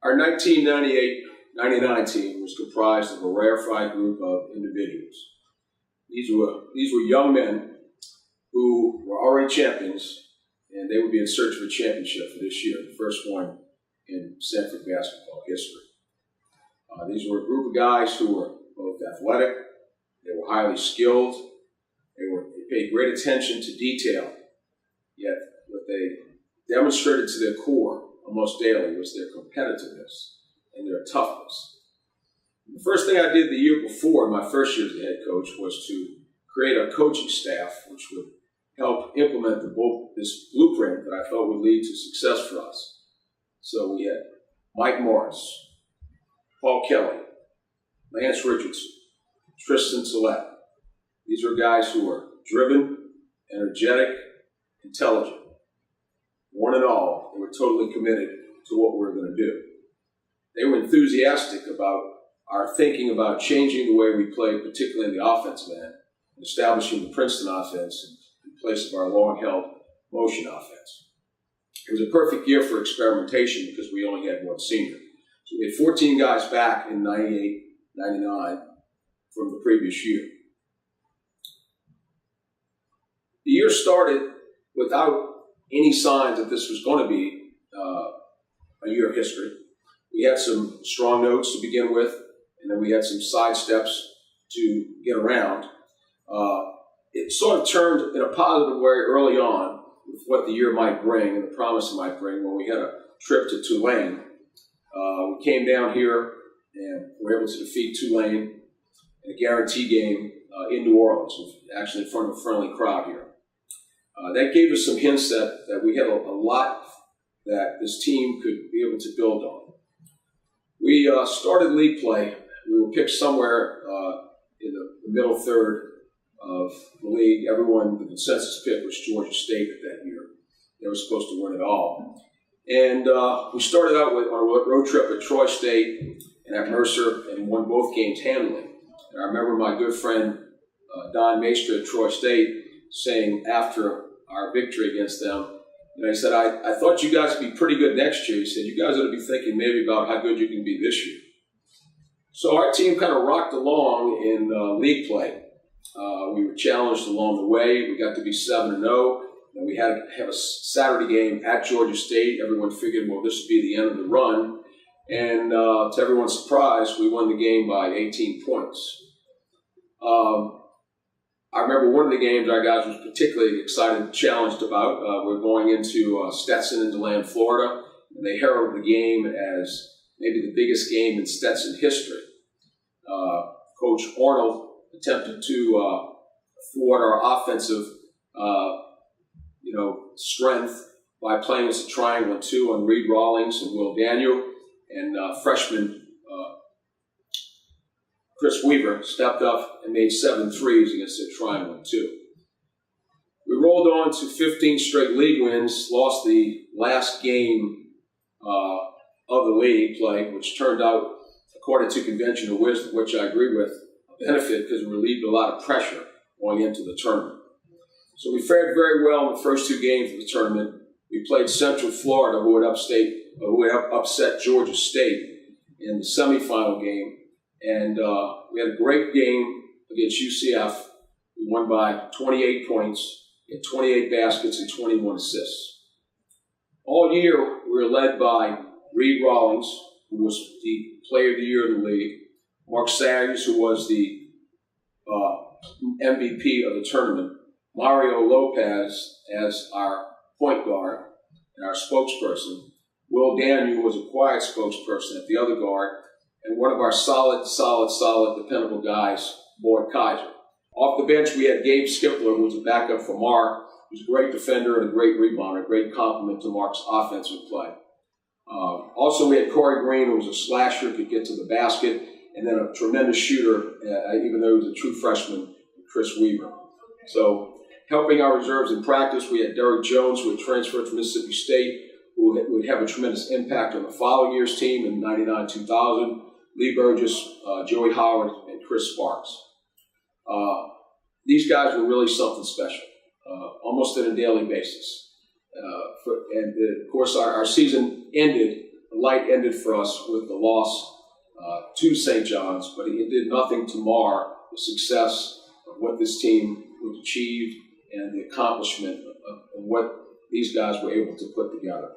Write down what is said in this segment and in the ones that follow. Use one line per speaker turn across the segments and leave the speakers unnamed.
Our 1998-99 team was comprised of a rarefied group of individuals. These were young men who were already champions, and they would be in search of a championship for this year, the first one in Samford basketball history. These were a group of guys who were both athletic, they were highly skilled, they paid great attention to detail, yet what they demonstrated to their core almost daily was their competitiveness and their toughness. The first thing I did the year before, my first year as the head coach, was to create a coaching staff which would help implement this blueprint that I felt would lead to success for us. So we had Mike Morris, Paul Kelly, Lance Richardson, Tristan Tillette. These were guys who were driven, energetic, intelligent. One and all, they were totally committed to what we were going to do. They were enthusiastic about our thinking about changing the way we play, particularly in the offensive end, and establishing the Princeton offense in place of our long-held motion offense. It was a perfect year for experimentation because we only had one senior. So we had 14 guys back in 98, 99 from the previous year. The year started without any signs that this was going to be a year of history. We had some strong notes to begin with, and then we had some side steps to get around. It sort of turned in a positive way early on with what the year might bring and the promise it might bring when we had a trip to Tulane. We came down here and were able to defeat Tulane in a guarantee game in New Orleans, actually in front of a friendly crowd here. That gave us some hints that we had a lot that this team could be able to build on. We started league play. We were picked somewhere in the middle third of the league. The consensus pick was Georgia State that year. They were supposed to win it all. And we started out on a road trip at Troy State and at Mercer and won both games handily. And I remember my good friend Don Maester at Troy State saying after our victory against them, he said, I thought you guys would be pretty good next year. He said, you guys ought to be thinking maybe about how good you can be this year. So our team kind of rocked along in league play. We were challenged along the way. We got to be 7-0. And we had to have a Saturday game at Georgia State. Everyone figured, well, this would be the end of the run. And to everyone's surprise, we won the game by 18 points. I remember one of the games our guys was particularly excited and challenged about. We're going into Stetson in DeLand, Florida, and they heralded the game as maybe the biggest game in Stetson history. Coach Arnold attempted to thwart our offensive strength by playing us a triangle and two on Reed Rawlings and Will Daniel, and freshman Chris Weaver stepped up and made 7 threes against a triangle and two. We rolled on to 15 straight league wins, lost the last game of the league play, which turned out, according to conventional wisdom, which I agree with, a benefit because we relieved a lot of pressure going into the tournament. So we fared very well in the first 2 games of the tournament. We played Central Florida, who had upset Georgia State in the semifinal game. And we had a great game against UCF. We won by 28 points, had 28 baskets and 21 assists. All year, we were led by Reed Rawlings, who was the player of the year in the league, Marc, who was the MVP of the tournament, Mario Lopez as our point guard and our spokesperson, Will Daniel was a quiet spokesperson at the other guard, and one of our solid, dependable guys, Boyd Kaiser. Off the bench, we had Gabe Skipler, who was a backup for Marc, who's a great defender and a great rebounder, a great compliment to Marc's offensive play. Also, we had Corey Green, who was a slasher, could get to the basket, and then a tremendous shooter, even though he was a true freshman, Chris Weaver. So, helping our reserves in practice, we had Derek Jones, who had transferred from Mississippi State, who would have a tremendous impact on the following year's team in 99-2000. Lee Burgess, Joey Howard, and Chris Sparks. These guys were really something special, almost on a daily basis. Of course, our season ended light ended for us with the loss to St. John's, but it did nothing to mar the success of what this team would achieve and the accomplishment of what these guys were able to put together.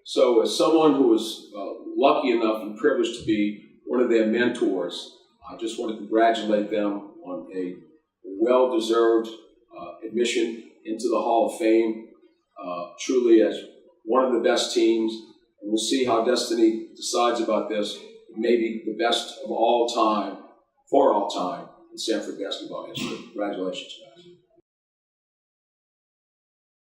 So as someone who was lucky enough and privileged to be one of their mentors, I just want to congratulate them on a well-deserved admission into the Hall of Fame, truly as one of the best teams. And we'll see how destiny decides about this. Maybe the best of all time, for all time, in Samford basketball history. Congratulations, guys.